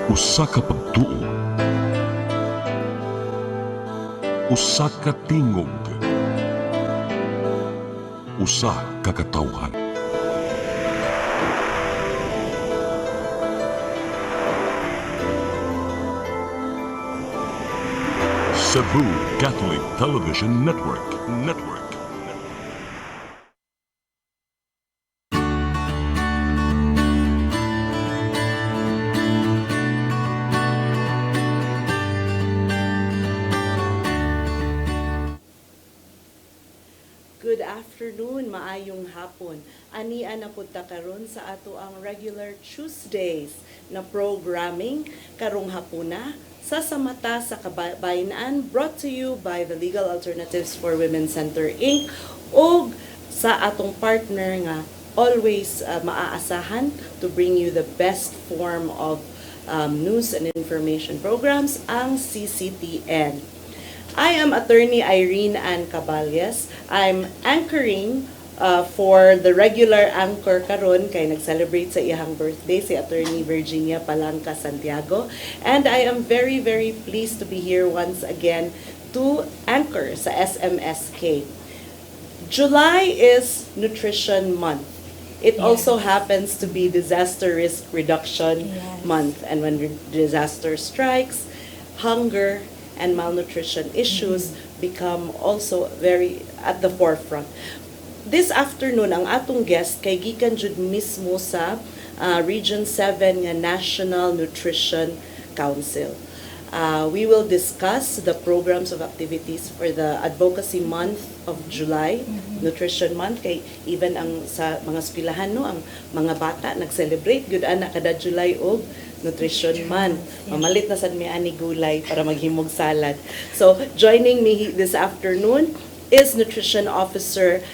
Usa ka pagtuo, usa ka tingog, usa ka katawhan. Cebu Catholic Television Network. Good afternoon, maayong hapon. Ani na punta karon sa ato ang regular Tuesdays na programming karong hapuna sa Samata sa Kababayen-an, brought to you by the Legal Alternatives for Women Center Inc. o sa atong partner nga always maaasahan to bring you the best form of news and information programs, ang CCTN. I am Attorney Irene Ann Caballes. I'm anchoring for the regular anchor karon kay nag-celebrate sa iyang birthday si Attorney Virginia Palanca Santiago. And I am very, very pleased to be here once again to anchor sa SMSK. July is Nutrition Month. It also happens to be Disaster Risk Reduction Month. And when disaster strikes, hunger and malnutrition issues become also very at the forefront. This afternoon, ang atong guest kay gikan jud mismo sa Region 7 nga National Nutrition Council. We will discuss the programs of activities for the Advocacy Month of July, Nutrition Month, kay even ang sa mga eskwelahan no, ang mga bata nag-celebrate gud ana kada July og Nutrition Month. Mamalit na sad mi ani gulay para maghimog salad. So, joining me this afternoon is Nutrition Officer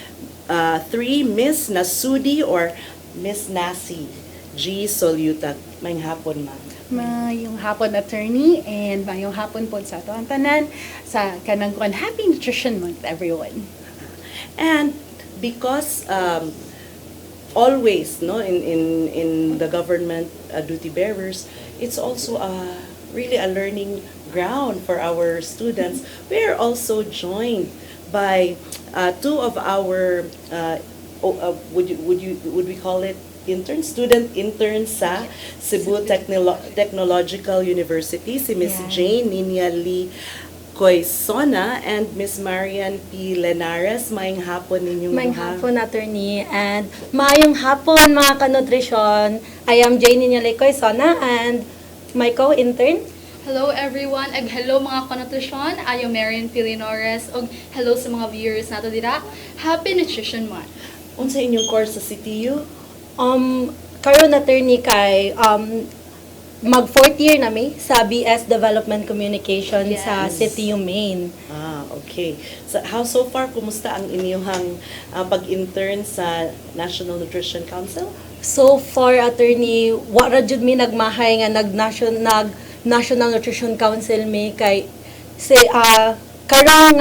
3, Miss Nasudi or Miss Nasi G. Soluta. Mayong hapon, ma'am. Mayong hapon, attorney, and mayong hapon po sa ato ang tanan sa kanang kuan. Happy Nutrition Month, everyone. And because always no in the government duty bearers, it's also really a learning ground for our students. We are also joined by two of our would we call it student interns sa Cebu Technological University, si Miss Jane Ninia Lee Coisona and Miss Marian P. Lenares. Mayong hapon ninyong Mayong hapon, attorney, and mayong hapon mga kanutrisyon. I am Jane Ninyalay Coisona and my co-intern. Hello everyone, ag hello mga kanutrisyon. I am Marian P. Lenares, og hello sa mga viewers nato dira. Happy Nutrition Month. Unsa inyong course sa CTU? Karon attorney kay mag fourth year na mi sa BS Development Communication sa CTU Main. Okay. So far, kumusta ang inyong pag-intern sa National Nutrition Council? So far, attorney, wala jud mi nagmahay nga National Nutrition Council mi kay karong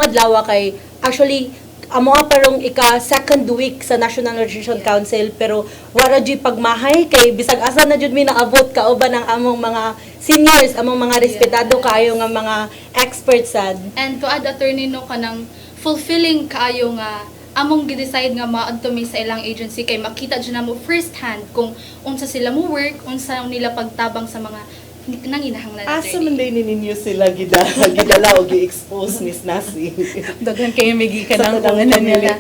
adlaw kay actually amo parong second week sa National Nutrition Council pero wala jud pagmahay kay bisag asa na jud mi naabot kauban ang among mga seniors, among mga respetado kaayo nga mga experts sad. And to add, attorney, no, kanang fulfilling kaayo nga among gi-decide nga maadto mi sa ilang agency kay makita jud namo first hand kung unsa sila mo work, unsa nila pagtabang sa mga nanginahanglan. Asa man din ninyo sila gidala o gi-expose, Miss Nasi? Daghan kayo may gikan ang nila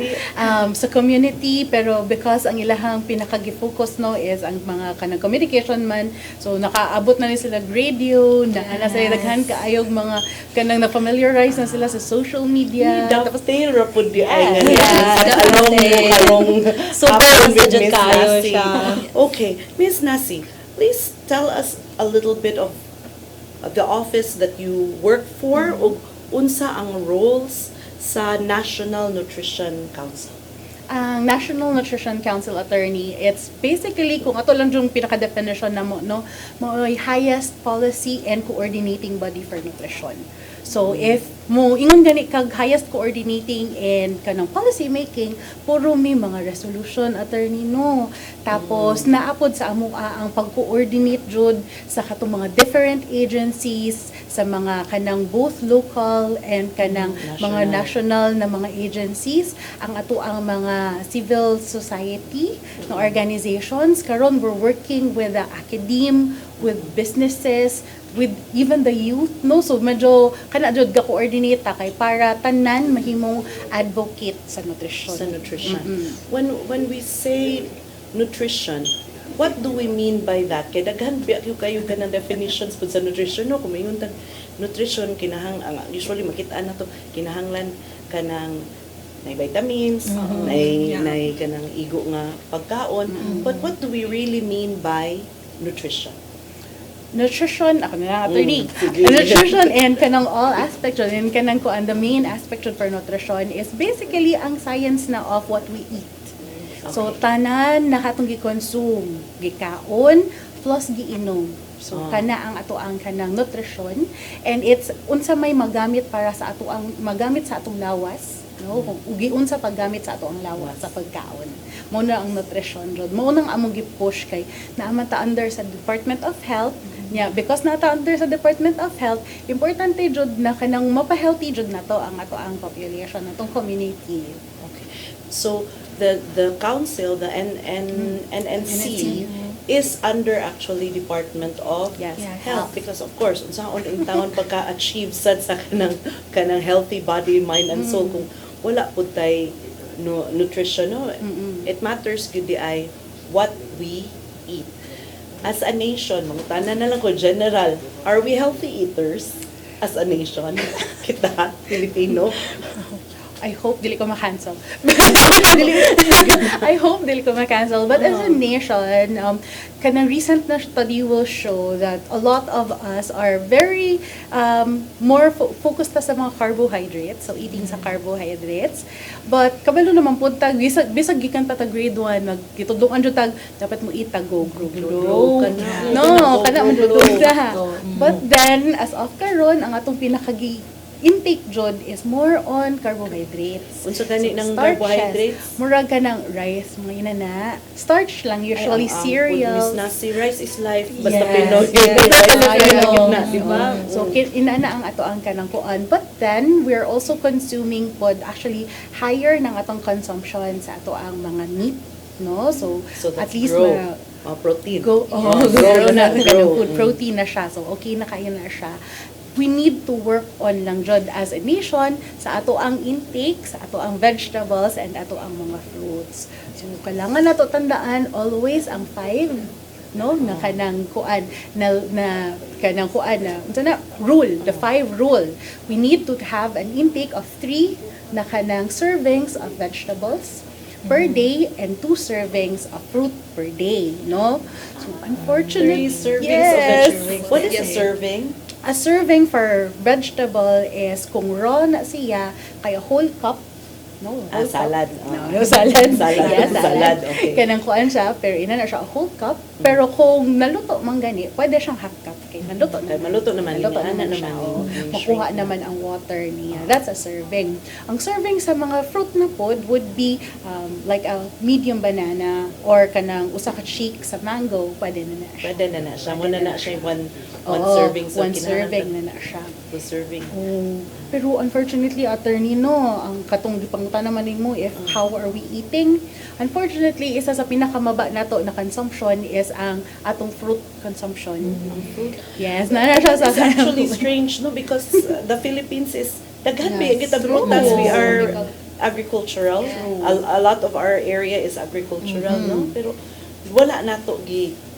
sa community, pero because ang ilahang pinaka-focus no is ang mga kanang communication man, so nakaabot na ni sila radio, na sa daghan kaayog mga kanang na-familiarize na sila sa social media. Tapos tayo rapod di ay Along super with Miss kayo Nasi. siya. Okay, Miss Nasi, please tell us a little bit of the office that you work for o unsa ang roles sa National Nutrition Council. Ang National Nutrition Council, attorney, it's basically kung ato lang yung pinaka-definition na mo ay highest policy and coordinating body for nutrition. So if mo ingon gani kag highest coordinating and kanang policy making, puro may mga resolution attorney no. Tapos naapod sa amo ang pag-coordinate jud sa katong mga different agencies, sa mga kanang both local and kanang mga national na mga agencies, ang ato ang mga civil society na organizations. Karon we're working with the academe, with businesses, with even the youth, no? So medyo kana jud ga-coordinate ta kay para tanan mahimong advocate sa nutrition. Sa nutrition. When we say nutrition, what do we mean by that? Kay daghan kayo kanang definitions pud sa nutrition no, kung mayon tag nutrition kinahang usually makita na to kinahanglan kanang nay vitamins, nay kanang igo nga pagkaon. But what do we really mean by nutrition? Nutrition, ako na lang attorney. Nutrition and kanang all aspect yun, and kanang kuan, the main aspect yun for nutrition is basically ang science na of what we eat. So, tanan na katong gi-consume, gikaon, plus giinom. So, kana ang ato ang kanang nutrition, and it's unsa may magamit para sa ato ang magamit sa atong lawas, no? Kung giunsa paggamit sa ato ang lawas sa pagkaon. Mo na ang nutrition jud. Mo nang among gi-push kay naaman ta under sa Department of Health. Yeah, because nata under sa Department of Health, importante jud na kanang mapa-healthy jud nato ang ato ang population, atong community. Okay. So the council, the NNC is under actually Department of Yes. Health because of course unsaon ang taon pagka-achieve sad sa kanang healthy body, mind and soul kung wala pud tay nutrition no. It matters gud di ay what we eat. As a nation, mangutanan na lang ko, general, are we healthy eaters as a nation? Kita, Filipino? I hope dili ko ma-cancel. I hope dili ko ma-cancel. But as a nation, kanang recent na study will show that a lot of us are very more focused ta sa mga carbohydrates, so eating sa carbohydrates. But kabalo naman pud tag bisag gikan ta tag grade 1 nagitudloan jud tag dapat mo eat tag go grow. No, kana man jud ta. But then as of karon ang atong pinakagi intake jud is more on carbohydrates. Unsa gani ng Starches. carbohydrates? Murag ka ng rice, mga inana. Starch lang, usually cereals. Miss Nasi, rice is life. Basta Yes, Pinoy. yes. Talaga na, di ba? So, inana ang ato ang kanang kuan. But then, we're also consuming pod actually higher ng atong consumption sa ato ang mga meat, no? So that's at least grow. Protein. grow na grow. food protein na siya. So, okay na kayo na siya. We need to work on lang jud as a nation sa ato ang intake, sa ato ang vegetables and ato ang mga fruits. So kailangan nato tandaan always ang 5 no na kanang kuan na kanang kuan na unsa na rule, the 5 rule. We need to have an intake of 3 na kanang servings of vegetables per day and 2 servings of fruit per day, no? So unfortunately, 3 servings yes. of vegetables. What is a serving? A serving for vegetable is kung raw na siya, kaya whole cup, no? Whole salad. Cup. No, salad. Salad. Yes, Salad, okay. Kanang kuan siya, pero ina na siya a whole cup. Pero kung naluto man gani, pwede siyang half cup. Kaya naluto Okay, maluto naman. Naluto Ana naman siya. naman. Oh. Makuha naman ang water niya. That's a serving. Ang serving sa mga fruit na pod would be like a medium banana or kanang usa ka cheek sa mango, pwede na siya. Pwede na siya. Muna na siya one Oo, serving. So, one serving na siya. One serving. Oh, pero unfortunately, attorney, no, ang katong gipangutan naman mo if how are we eating? Unfortunately, isa sa pinakamaba nato na consumption is ang atong fruit consumption. Yes, na siya sa It's actually strange, no? Because the Philippines is daghan ba Yes, kita prutas. true. We are agricultural. A lot of our area is agricultural, no? Pero wala nato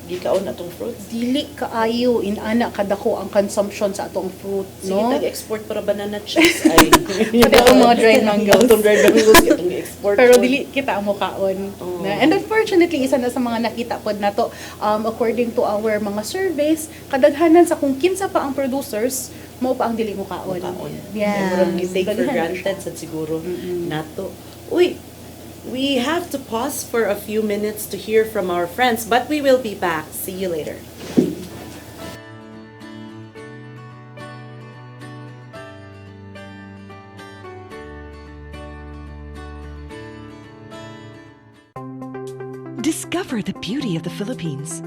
gikaon atong fruits. dili kaayo inana kadako ang consumption sa atong fruit, Sige, no? tag-export para banana chips. Ay. Pati ang mga dried mangoes. Atong dried mangoes, itong export. Pero dili kita ang mukaon. Oh. And unfortunately, isa na sa mga nakita pod nato according to our mga surveys, kadaghanan sa kung kinsa pa ang producers, mao pa ang dili mukaon. Yeah. Murag gi-take for Daghan na granted sa siguro nato. Uy, we have to pause for a few minutes to hear from our friends, but we will be back. See you later. Discover the beauty of the Philippines.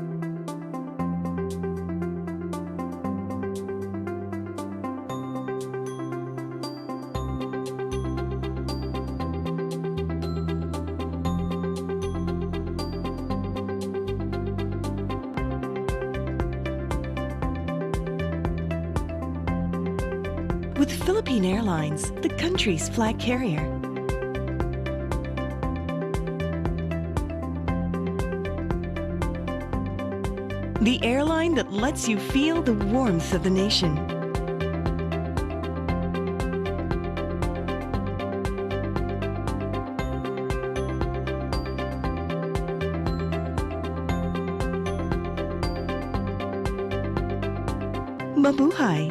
With Philippine Airlines, the country's flag carrier. The airline that lets you feel the warmth of the nation. Mabuhay!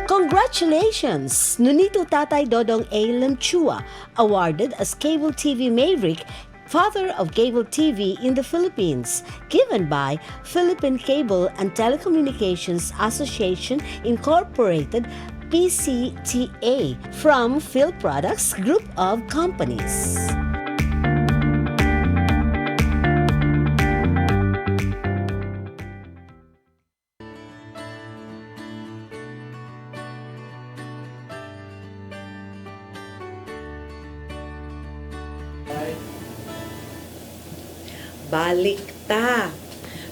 Congratulations! Nunito Tatay Dodong A. Lemchua, awarded as Cable TV Maverick, Father of Cable TV in the Philippines, given by Philippine Cable and Telecommunications Association Incorporated, PCTA, from Phil Products Group of Companies. Balik ta.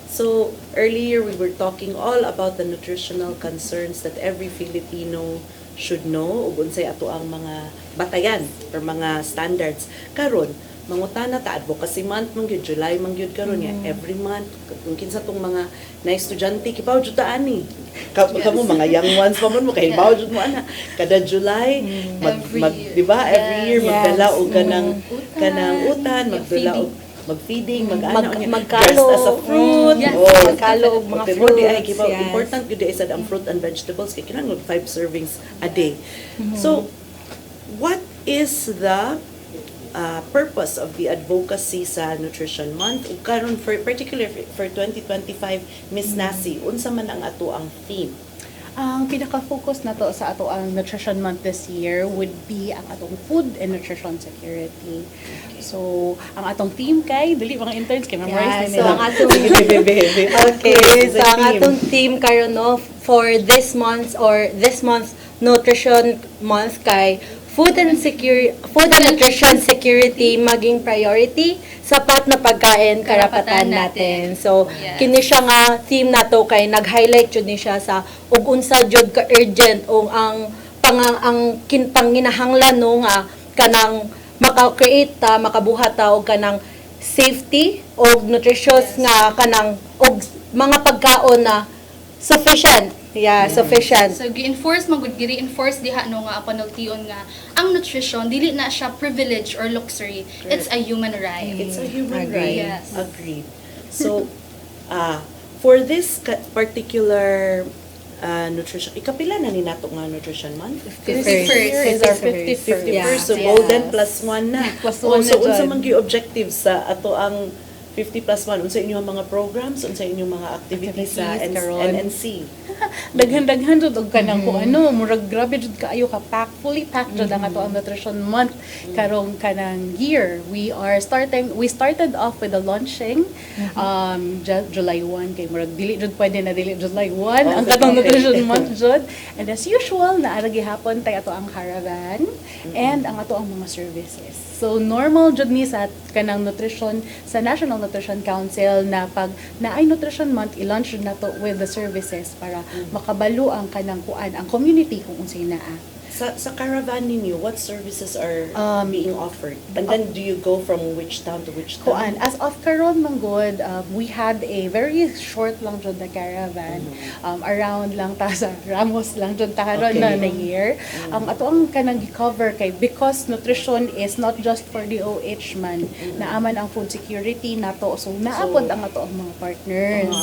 So, earlier we were talking all about the nutritional concerns that every Filipino should know ug unsay ato ang mga batayan or mga standards. Karon, mangutana ta advocacy month man gyud, July man gyud karon ya, every month kung kinsa tong mga na estudyante kibaw jud ta ani. Kamo mga young ones pa man mo kay baw jud mo ana. Kada July Every year. di ba? Every year Yes. magdala og kanang Utan. utan, magdala og mag-feeding, Magkalo. dressed as a fruit. Yes. Magkalo og mga Pero di ay fruits, kibaw, yes. important gyud ay sad ang fruit and vegetables kay kinahanglan 5 servings a day. So, what is the purpose of the advocacy sa Nutrition Month? Ug karon particularly for 2025, Miss Nasi, unsa man ang ato ang theme? Ang pinaka-focus na to sa ato ang Nutrition Month this year would be ang atong food and nutrition security. So, ang atong team kay dili mga interns kay memorize So, ang nila. atong Okay, so ang atong team karon no for this month Nutrition Month kay food and nutrition security maging priority, sapat na pagkain karapatan natin. So Yes. kini siya nga theme nato kay nag-highlight jud ni siya sa ug unsa jud ka urgent o ang panginahanglan no nga kanang maka-create ta, makabuhat ta og kanang safety og nutritious nga kanang og mga pagkaon na sufficient. Yeah, sufficient. So gi-enforce magud gi-reinforce diha no nga panultion nga ang nutrition dili na siya privilege or luxury. It's a human right. It's a human Agree. right. Yes. Agreed. So, for this particular nutrition, ikapila na ni nato nga Nutrition Month? 51st. Is our 51st. 51st. Yeah. So, golden plus 1 na. Plus Oh, one so, na unsa dyan. man gyud objectives sa ato ang 50 plus 1? Unsa inyong mga programs? Unsa inyong mga activities sa Activities, karon. NNC? Daghan-daghan jud og kanang kung ano, murag grabe jud kaayo ka pack, fully packed jud ang ato ang Nutrition Month karong kanang year. We started off with the launching July 1 kay murag dili jud pwede na dili July 1 ang katong Okay. Nutrition Month jud. And as usual, naara gihapon tay ato ang caravan and ang ato ang mga services. So normal jud ni sa kanang nutrition sa National Nutrition Council na pag naay Nutrition Month i-launch jud nato with the services para makabalo ang kanang kuan ang community kung unsay naa. Sa caravan ninyo, what services are being offered? And then, do you go from which town to which Kuan, town? as of karon manggod, we had a very short lang jud na caravan. Around lang ta sa Ramos lang jud ta karon Okay. na year. Ato ang kanang gi-cover kay because nutrition is not just for the OH man. Naaman ang food security nato. So naapod ang ato ang mga partners.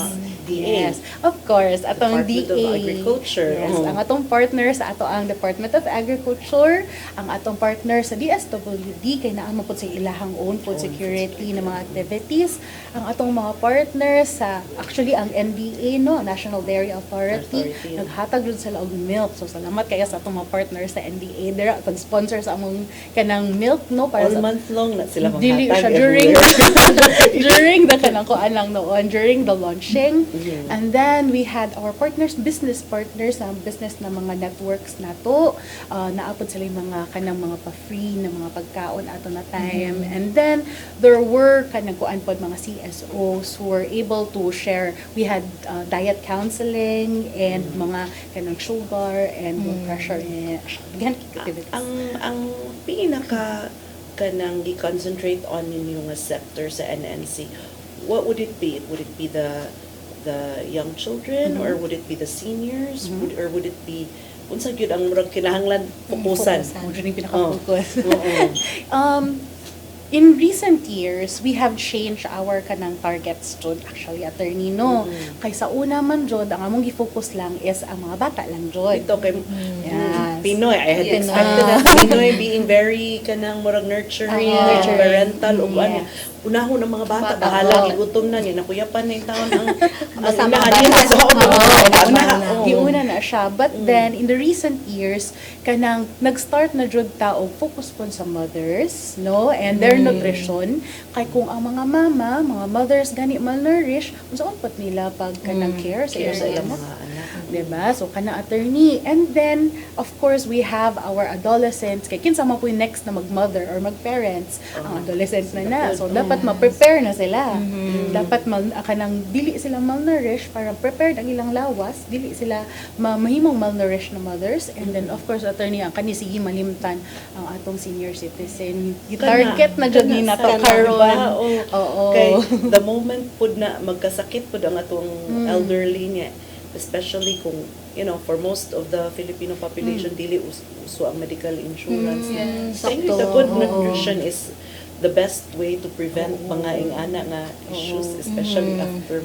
DA. Yes, of course, atong Department of DA. Agriculture. Yes, Oh. ang atong partner sa ato ang Department of of Agriculture, ang atong partner sa DSWD kay naa man pud sa ilahang own food security na mga activities, ang atong mga partners sa actually ang NDA no, National Dairy Authority, naghatag jud sila og milk. So salamat kayo sa atong mga partners sa NDA dira pag-sponsor sa among kanang milk no para All sa month long na sila dili maghatag siya during everywhere. during the kanang kuan lang noon during the launching. And then we had our partners, business partners, business na mga networks nato, naapod sila yung mga kanang mga pa-free na mga pagkaon ato na time. And then there were kanang kuan pod mga CSOs who were able to share. We had diet counseling and mga kanang sugar and blood pressure and again activities. Ang pinaka kanang gi-concentrate on ninyo nga sector sa NNC, what would it be? Would it be the young children or would it be the seniors or would it be unsa gyud ang murag kinahanglan fokusan? Mo dyan yung pinaka-focus. Oo. In recent years, we have changed our kanang targets jud actually attorney no. Kay sa una man jud ang among gi-focus lang is ang mga bata lang jud. Ito kay Yes. Pinoy, I had Yes. expected that Pinoy being very kanang murag nurturing, Nurturing. parental ug ano. Yes. Unahon ng mga bata, Bata. bahala Oo. gigutom na niya, nakuyapan na yung taon ang Basta mga inahan bata. sa Oo, giuna na siya. But then, in the recent years, kanang nag-start na jud ta og focus po sa mothers, no? And their nutrition. Kay kung ang mga mama, mga mothers gani malnourished, unsaon pat nila pag kanang care sa Care sa ilang ilang anak. mga anak. Diba? So, kana attorney. And then, of course, we have our adolescents. Kay kinsa man po yung next na mag-mother or mag-parents, ang adolescents na. So, dapat ma-prepare na sila. Dapat kanang dili sila malnourished para prepared ang ilang lawas, dili sila mahimong malnourished na mothers. And then, of course, attorney, ang kani sige malimtan ang atong senior citizen. I-target na jud ni nato karon. Oo. Kay the moment pud na magkasakit pud ang atong elderly niya, especially kung for most of the Filipino population dili uso ang medical insurance. Sakto. The good nutrition is the best way to prevent mga ingana nga issues, especially after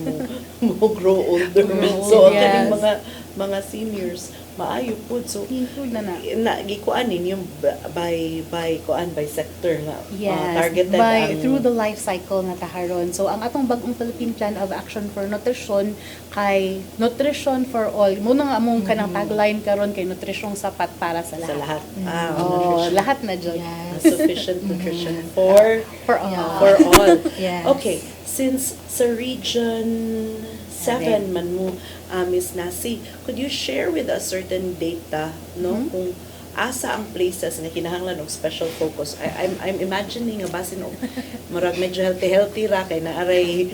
mo grow older. So yes. ang mga seniors maayo pud, so Include na. gikuanin yung by sector nga Yes, targeted ang through the life cycle na taharon. So, ang atong bagong Philippine Plan of Action for Nutrition kay Nutrition for All. Muna nga among kanang tagline karon kay nutrisyong sapat para sa sa lahat. lahat. Oh, Nutrition. lahat na dyan. Sufficient nutrition for all. for all. Yes. Okay, since sa region 7 man mo, Miss Nasi, could you share with us certain data, no, kung asa ang places nga kinahanglan og special focus? I'm imagining nga basin og murag medyo healthy ra kay naaray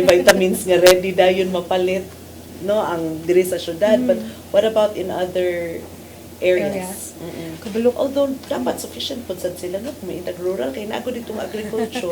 vitamins nga ready dayon mapalit, no, ang diri sa syudad. But what about in other areas? Kabalo Although dapat sufficient pud sad sila no kung may rural kay nago ditong agriculture.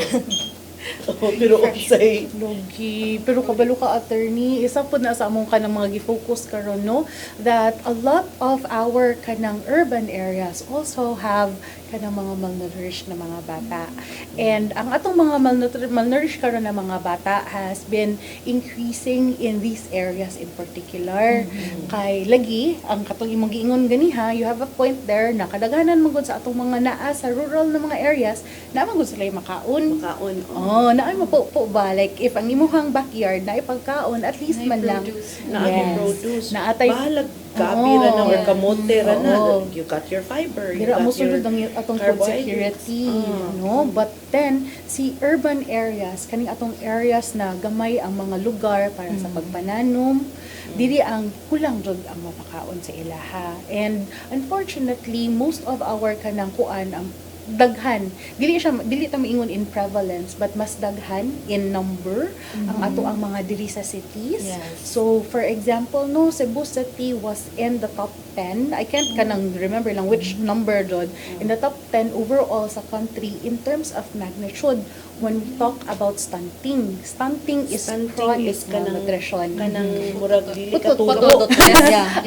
Pero say Logi. Pero kabalo ka attorney, isa po na sa among kanang mga gi-focus karon no, that a lot of our kanang urban areas also have kanang mga malnourished na mga bata. And ang atong mga malnourished karon na mga bata has been increasing in these areas in particular. Kay lagi ang katong imong giingon ganiha, you have a point there na kadaghanan man gud sa atong mga naa sa rural na mga areas, na man gud sila makaon. makaon. Oh, naay po ba like if ang imuhang backyard na ipagkaon at least man lang Na-produce. naatay Bahalag gabi ra na or kamote ra na. Oo. You got your fiber. You dira got mo sulod your ang atong food carbohydrates. security, no? But then si urban areas kaning atong areas na gamay ang mga lugar para sa pagpananom, dili ang kulang jud ang mapakaon sa ilaha. And unfortunately, most of our kanang kuan ang daghan dili ta maingon in prevalence but mas daghan in number ang ato ang mga diri sa cities. So for example no, Cebu City was in the top 10. I can't kanang remember lang which number jud in the top 10 overall sa country in terms of magnitude when we talk about stunting. Stunting is chronic malnutrition. kanang murag dili Putut-putut. katulog.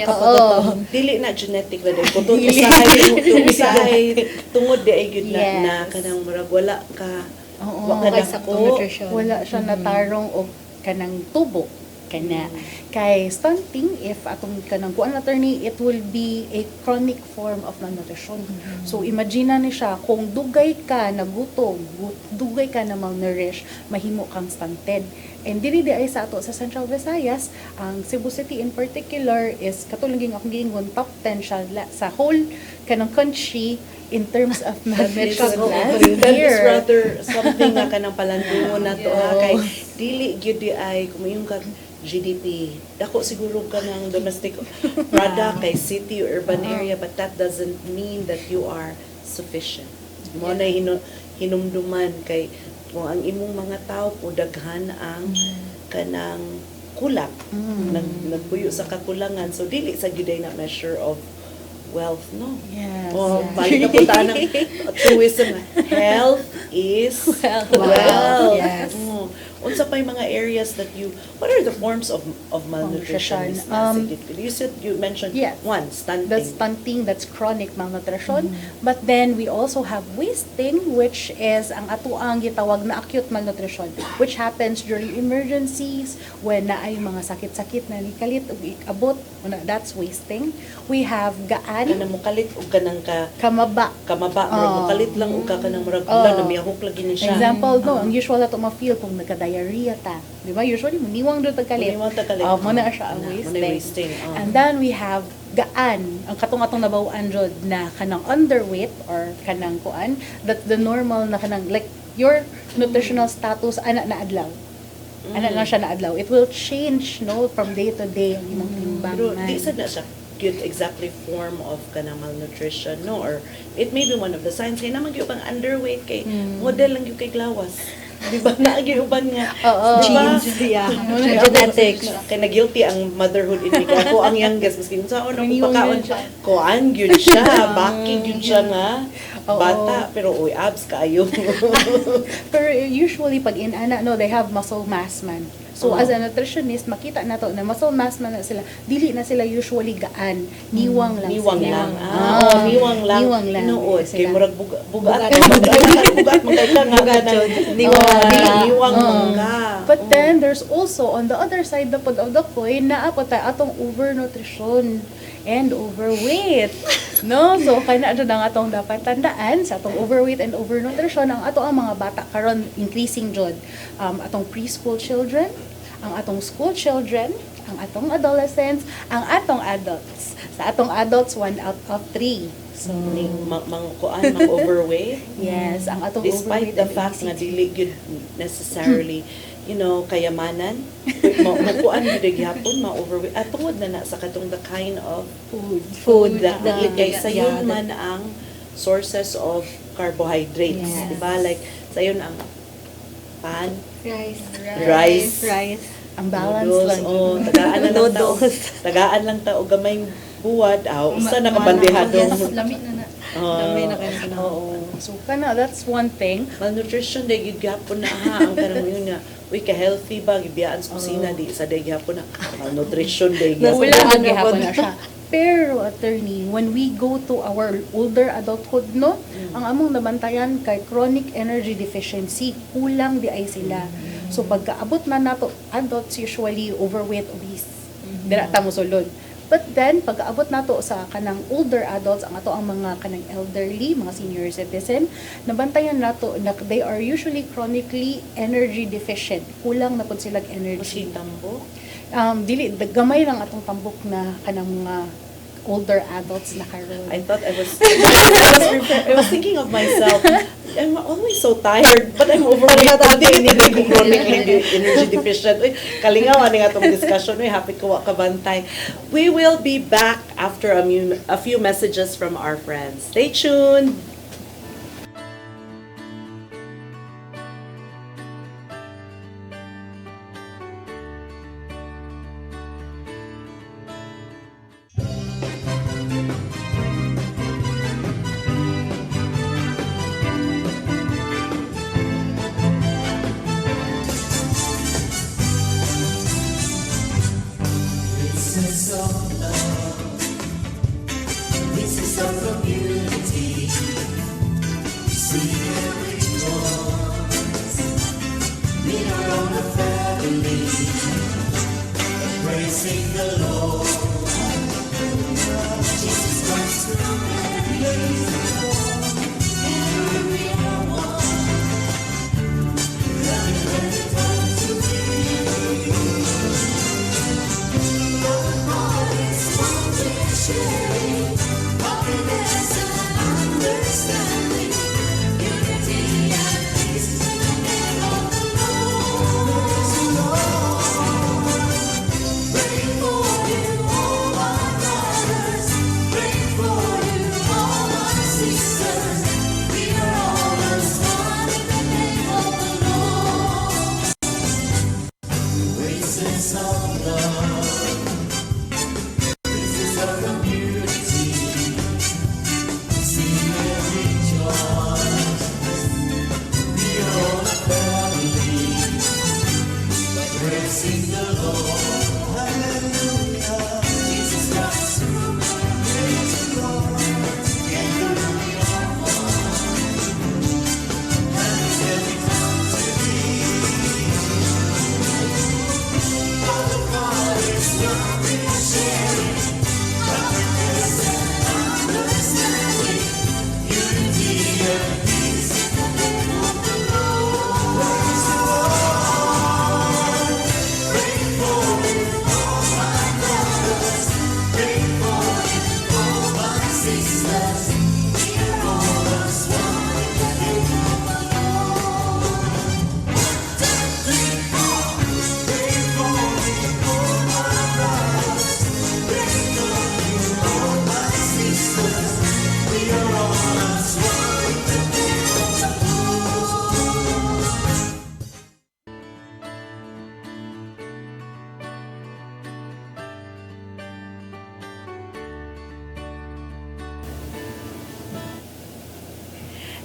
Oo. Dili na genetic ra din. Putut usahay tungod di ay gyud Yes. na kanang murag wala ka Oo. wa ka Sakto dako. nutrition. Wala siya natarong og kanang tubo. Kana. Kay stunting, if atong kanang kuan attorney, it will be a chronic form of malnutrition. So imagine na ni siya, kung dugay ka na gutom, dugay ka na malnourished, mahimo kang stunted. And dili di ay sa ato sa Central Visayas, ang Cebu City in particular is katulong akong giingon top 10 siya sa whole kanang country in terms of malnutrition last That is year. rather something nga kanang palandungon na to ha, kay dili gyud di ay kumayong ka GDP. Dako siguro ka ng domestic product kay city or urban area, but that doesn't mean that you are sufficient. Mo na hinumduman kay kung ang imong mga tao po daghan ang kanang kulak, nagpuyo sa kakulangan, so dili sa gyud na measure of wealth, no? Yes. Oh, yeah. balik na po tayo ng tourism. Health is wealth. Yes. Oh. Unsa pa yung mga areas that what are the forms of malnutrition? Malnutrition. You mentioned Yes. one, stunting. That's stunting, that's chronic malnutrition. But then we also have wasting, which is ang ato ang gitawag na acute malnutrition, which happens during emergencies when naay mga sakit-sakit na nikalit ug ikabot, that's wasting. We have gaan, Kanang mukalit o kanang kamaba. kamaba, murag mukalit lang o ka kanang murag na miyahok lagi ni siya. Example, no, ang usual na ito ma-feel kung nagka-diarrhea ta. Di ba? Usually, muniwang doon tagkalit. Muniwang tagkalit. Muna siya ang Muna wasting. wasting. And then we have gaan. Ang katong-atong nabawaan jud na kanang underweight or kanang kuan, that the normal na kanang, like, your nutritional status, ana na adlaw. Ana na siya na adlaw. It will change, no, from day to day ang imong Pero timbangan. di sad na siya good exactly form of kanang malnutrition, no? Or it may be one of the signs kay naman gyud ang underweight kay model lang gyud kay glawas. Di ba na gyud uban nga? Oo. Di ba? Yeah. Kaya Genetics. Kay na-guilty ang motherhood in me. Kaya ako ang youngest. Maski sa ako Iniwang pagkaon yun siya. kuan gyud siya. Baki gyud siya nga. Oo. Bata. Pero uy, abs kaayo. Pero usually, pag inana, no, they have muscle mass man. So, as a nutritionist, makita na to na muscle mass man na sila. Dili na sila usually gaan. Niwang lang Niwang sila. lang. Niwang lang. Niwang lang. Inuod. Kay Sila. murag bugat. Bugat mo kay ka nga kanang niwang ka. But then, there's also, on the other side the pod of the coin, naapot tayo atong overnutrition and overweight. No? So, kaya na ang atong dapat tandaan sa atong overweight and overnutrition, ang ato ang mga bata karon increasing jud. Atong preschool children, ang atong school children, ang atong adolescents, ang atong adults. Sa atong adults, 1 out of 3. So, Kuan, overweight. yes, ang atong Despite overweight the and fact na obesity. dili gyud necessarily kayamanan, makuan gyud gyapon ma-overweight at tungod na sa katong the kind of food that kay sayon man ang sources of carbohydrates, Yes. di ba? Like sayon ang pan, Rice. rice, Ang balance noodles, lang. tagaan lang ta tagaan lang ta og gamay buwad, usa na kabandehadong Yes, lami na na. Oo. So, kana, that's one thing. Malnutrition day gid gyapon na ha ang kanang yun nga uy ka healthy ba gibiyaan sa kusina di sa day gyapon na malnutrition day gyapon. Wala ang gihapon na siya. Pero, attorney, when we go to our older adulthood, no, ang among nabantayan kay chronic energy deficiency, kulang di ay sila. So, pagkaabot na nato, adults usually overweight, obese. Dira ta mo sulod. But then, pag-aabot nato sa kanang older adults, ang ato ang mga kanang elderly, mga senior citizen, nabantayan nato na they are usually chronically energy deficient. Kulang na pud sila energy. Kasi tambo. Dili gamay lang atong tambok na kanang mga older adults na karon. I thought I was thinking of myself. I'm always so tired, but I'm overweight. Hindi ko chronically energy deficient. Uy, kalingawan nga itong discussion. Uy, happy ko wa kabantay. We will be back after a few messages from our friends. Stay tuned. This is our community.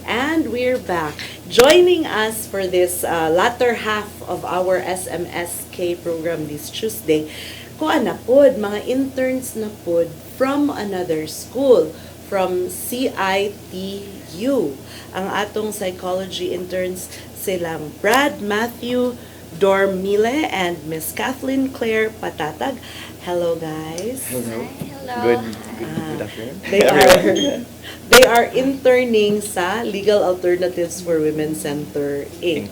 And we're back. Joining us for this latter half of our SMSK program this Tuesday, kuan na pod, mga interns na pod from another school, from CITU. Ang atong psychology interns silang Brad Matthew Dormile and Miss Kathleen Claire Patatag. Hello guys. Hello. Hello. Good afternoon. They are interning sa Legal Alternatives for Women Center Inc.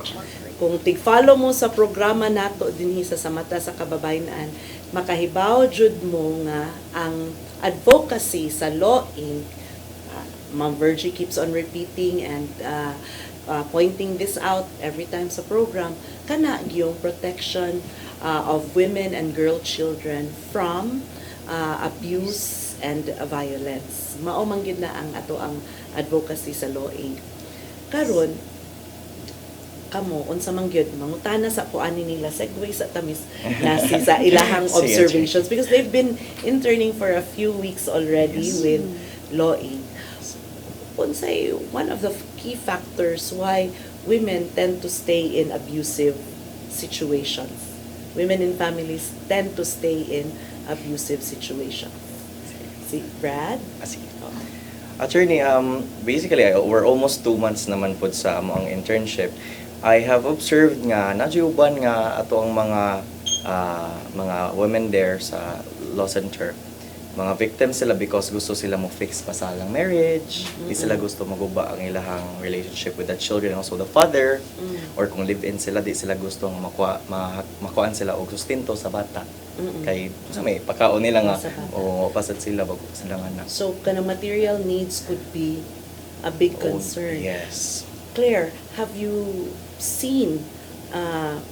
Kung tig-follow mo sa programa nato dinhi sa Samata sa Kababayen-an, makahibaw jud mo nga ang advocacy sa Law Inc. Ma'am Virgie keeps on repeating and pointing this out every time sa program, kana yung protection of women and girl children from abuse and violence. Mao man gid na ang ato ang advocacy sa Law Inc. Karon kamo unsa man gyud mangutana sa kuani nila segue sa tamis na sa ilahang Sige, observations because they've been interning for a few weeks already with Law Inc. Unsay one of the key factors why women tend to stay in abusive situations. Women in families tend to stay in abusive situations. Si Brad? Sige. Attorney, basically, we're almost 2 months naman po sa among internship. I have observed nga, najiuban nga ato ang mga women there sa law center. Mga victims sila because gusto sila mo fix pasalang marriage, di sila gusto maguba ang ilahang relationship with the children, also the father, or kung live-in sila, di sila gustong makuhaan sila og sustento sa bata. Kay sa may pagkaon nila nga o pasad sila bago sila nga na. So, kanang material needs could be a big concern. Yes. Claire, have you seen,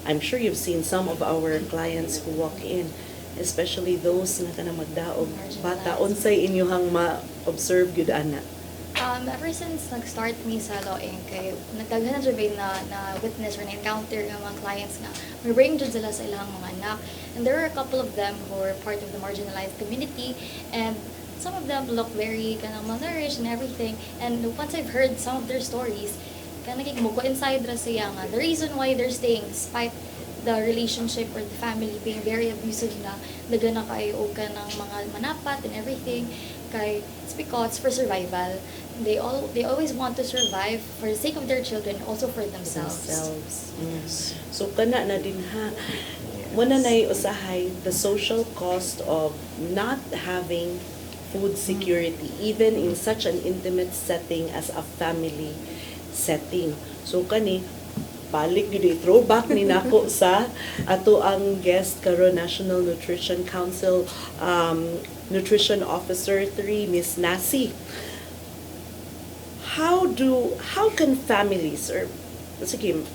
I'm sure you've seen some of our clients who walk in, especially those na kanang magdaog bata, unsay inyuhang ma-observe gyud ana? Ever since nag-start me sa Law Inc., kay nagdaghan na jud na witness or na-encounter ng mga clients nga may bring jud sila sa ilang mga anak. And there are a couple of them who are part of the marginalized community, and some of them look very kanang malnourished and everything. And once I've heard some of their stories, kanang mo inside ra siya nga the reason why they're staying despite the relationship or the family being very abusive na dagan na kayo ka ng mga manapat and everything, kay it's because for survival. They always want to survive for the sake of their children, also for themselves. So kana na din ha. Muna na usahay the social cost of not having food security, even in such an intimate setting as a family setting. So kani, balik gid throwback ni nako sa ato ang guest karon, National Nutrition Council Nutrition Officer 3, Miss Nasi. How can families, or sige,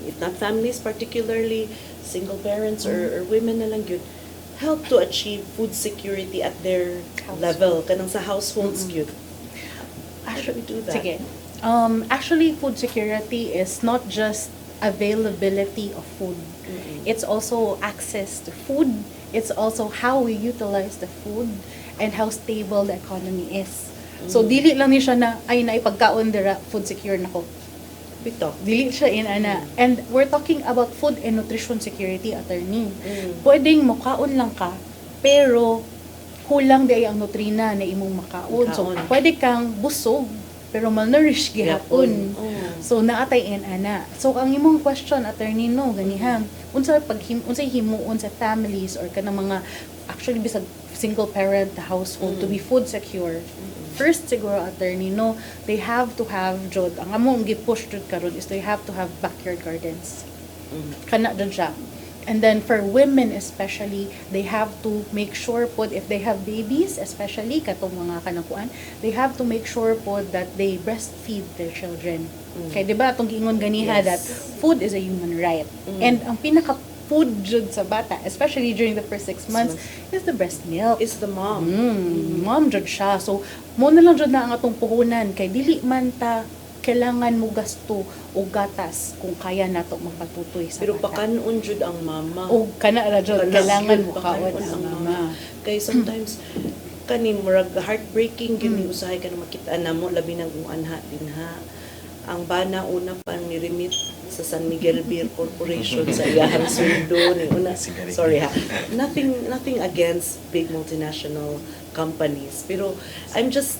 if not families, particularly single parents or women na lang yun, help to achieve food security at their level, kanang sa households yun? How should we do that? Sige. Actually, food security is not just availability of food. It's also access to food. It's also how we utilize the food and how stable the economy is. So, dili lang ni siya na, ay, naipagkaon dira, food secure na ko. Bito. Dili siya ana. And we're talking about food and nutrition security, attorney. Pwedeng mukaon lang ka, pero kulang di ang nutrina na imong makaon. So, Makaon. pwede kang busog, pero malnourished gihapon. So, naatay ana. So, ang imong question, attorney, no, ganihang, unsay himuon sa families or kanang mga, actually, bisag single parent household to be food secure. First, siguro, attorney, no, they have to have, jod, ang among gi-push jud karon is they have to have backyard gardens. Kana jud siya. And then for women especially, they have to make sure po if they have babies, especially katong mga kanakuan, they have to make sure po that they breastfeed their children. Kaya 'di ba atong giingon ganiha that food is a human right. And ang pinaka food jud sa bata, especially during the first 6 months, is the breast milk. Is the mom. Mom jud siya. So mo na lang jud na ang atong puhunan kay dili man ta kailangan mo gasto o gatas kung kaya nato magpatutoy sa Pero bata. pakanon jud ang mama. O kana ra jud kailangan mo Pakanon kaon ang mama. Kay sometimes kani murag heartbreaking gini usahay ka na makita na mo labi nang kung anha dinha. Ang bana una pa ni remit sa San Miguel Beer Corporation sa iyahang sweldo ni una. Sorry ha. Nothing against big multinational companies, pero I'm just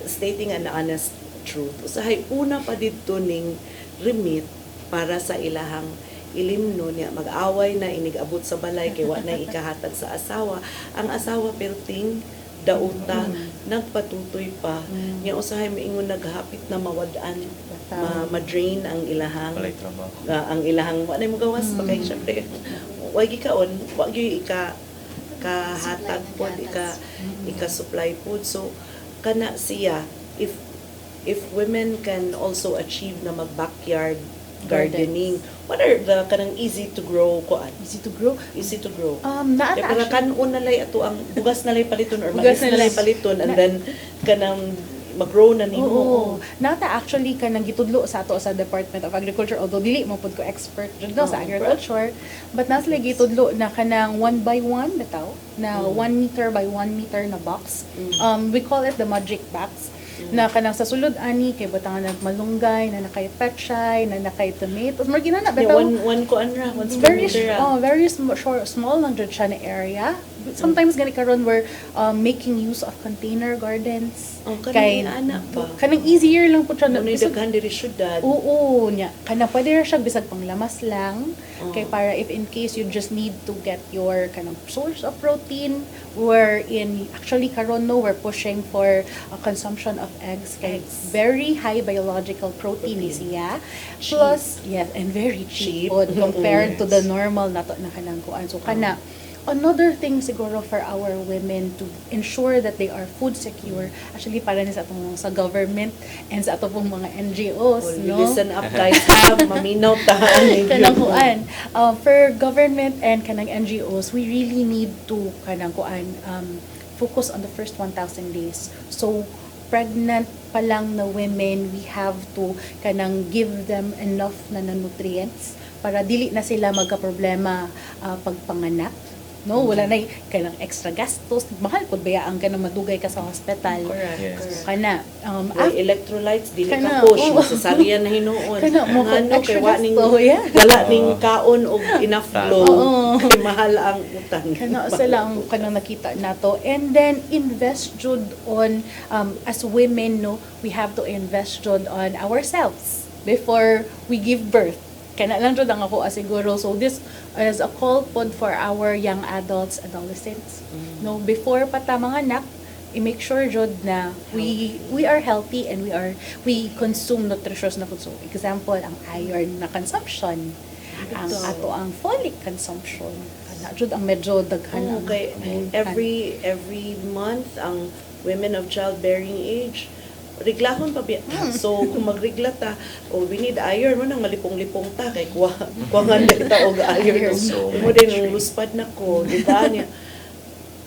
stating an honest truth. Usahay una pa dito ning remit para sa ilahang ilimno niya mag-away na inigabot sa balay kay wa na ikahatag sa asawa. Ang asawa perting dauta nagpatutoy pa niya usahay moingon naghapit na mawadaan ma-drain ang ilahang Walay trabaho. ang ilahang wa na mo gawas pa kay syempre wa gikaon wa gyud kahatag pod ika supply food. So kana siya, if women can also achieve na mag-backyard gardening, what are the kanang easy to grow kuan? Easy to grow. Easy to grow. Naata Kaya para actually, kanon na lay ato ang bugas na lay paliton or Bugas mais na na lay lay- paliton and then kanang mag-grow na nimo. oo. Nata actually kanang gitudlo sa ato sa Department of Agriculture, although dili mo pud ko expert jud no sa agriculture, but nasa lagi gitudlo na kanang 1 by 1 bitaw na 1 meter by 1 meter na box. We call it the magic box. Na kanang sa sulod ani kay butang nagmalunggay na nakay pechay na nakay tomatoes mo ginana Yeah, bitaw. one kuan ra, one square Very meter ra. very small lang jud siya na area. Sometimes gani karon we're making use of container gardens. Oh, kanang ana pa. Kanang easier lang po siya. Ano Bisag- daghan diri syudad. Oo, nya. Kanang pwede ra siya bisag panglamas lang. Oh. Kay para if in case you just need to get your kanang source of protein, actually karon no we're pushing for a consumption of eggs kay very high biological protein is siya. Plus yes, and very cheap, Cheap. pod compared to the Yes. normal nato na kanang kuan. So kana another thing siguro for our women to ensure that they are food secure, actually para ni sa atong sa government and sa atong pong mga NGOs, Well, no? listen up guys, ha, maminaw ta. Kanang kuan. For government and kanang NGOs, we really need to kanang kuan focus on the first 1,000 days. So pregnant pa lang na women, we have to kanang give them enough na nutrients para dili na sila magka-problema pagpanganak. No, wala na kanang extra gastos, mahal pud bayaan ka na madugay ka sa hospital. Correct. Yes. Correct. Kana Well, electrolytes dili Kana, ka push, oo. masasaryan na hinuon. Kana, mo Ang ano extra kay wa ning gasto, yeah. dala ning kaon og enough load. Oo. Kay mahal ang utang. kana sila ang kanang nakita nato, and then invest jud on as women, no, we have to invest jud on ourselves before we give birth. Kana lang jud ang ako siguro. So this is a call pod for our young adults, adolescents. No, before pa ta manganak, i-make sure jud na we are healthy and we consume nutritious na food. So example, ang iron na consumption, ang Ito. ato ang folic consumption, ana jud ang medyo daghan ang Okay, every month ang women of childbearing age reglahon pa biya. So kung magregla ta, we need iron mo nang malipong-lipong ta kay kuwangan kita og iron. So Mo din ang luspad na ko, di ba niya?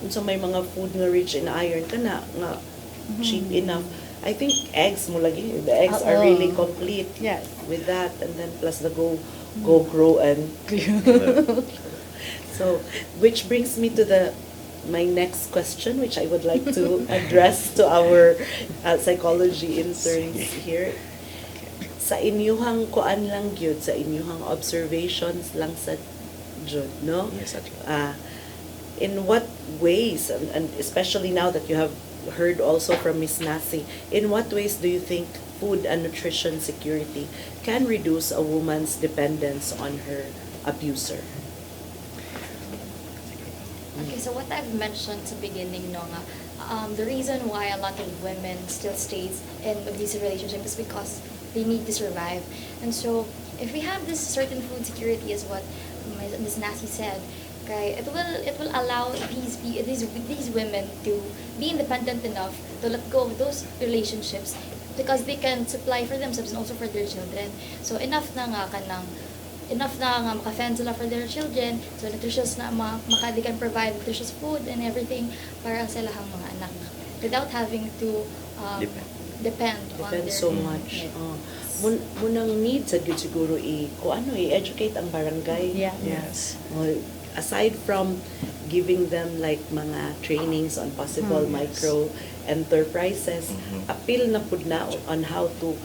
So may mga food nga rich in iron kana nga cheap enough. I think eggs mo lagi. The eggs are really complete Yes. with that, and then plus the go grow and so which brings me to my next question, which I would like to address to our psychology interns here. Sa inyuhang kuan lang gyud, sa inyuhang observations lang sa jud, no? Yes, Ate. In what ways, and especially now that you have heard also from Miss Nasi, in what ways do you think food and nutrition security can reduce a woman's dependence on her abuser? Okay, so what I've mentioned sa beginning, no, nga, the reason why a lot of women still stays in abusive relationship is because they need to survive. And so, if we have this certain food security, as what Ms. Nasi said, okay, it will allow these women to be independent enough to let go of those relationships because they can supply for themselves and also for their children. So enough na nga maka-fend sila for their children, so nutritious na they can provide nutritious food and everything para sa lahang mga anak without having to depend on their So much. Munang need sa gyud siguro i-educate ang barangay. Yeah. Yes. Aside from giving them like mga trainings on possible micro enterprises, appeal na pud na on how to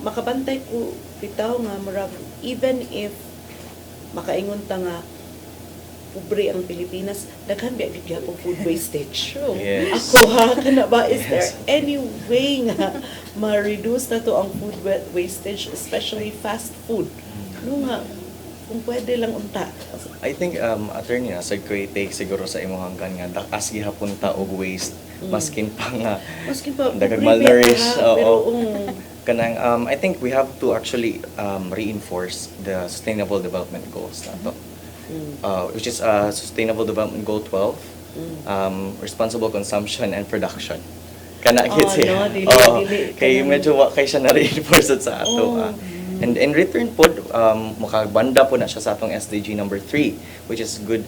makabantay ko bitaw nga murag even if makaingon ta nga pobre ang Pilipinas, daghan biya gyapon food wastage. True. Yes. Ako kana ba, is there any way nga ma-reduce na to ang food wastage, especially fast food? No nga, kung pwede lang unta. I think attorney na sa take siguro sa imong hanggan nga dakas gihapon ta og waste maskin pa nga Maskin pa, dagag pobre malnourished. biya ka, pero Kanang I think we have to actually reinforce the sustainable development goals nato. Which is sustainable development goal 12, responsible consumption and production. Kana gid siya. Dili, Kay medyo wa kay siya na reinforce sa ato. And in return po, makabanda po na siya sa atong SDG number 3, which is good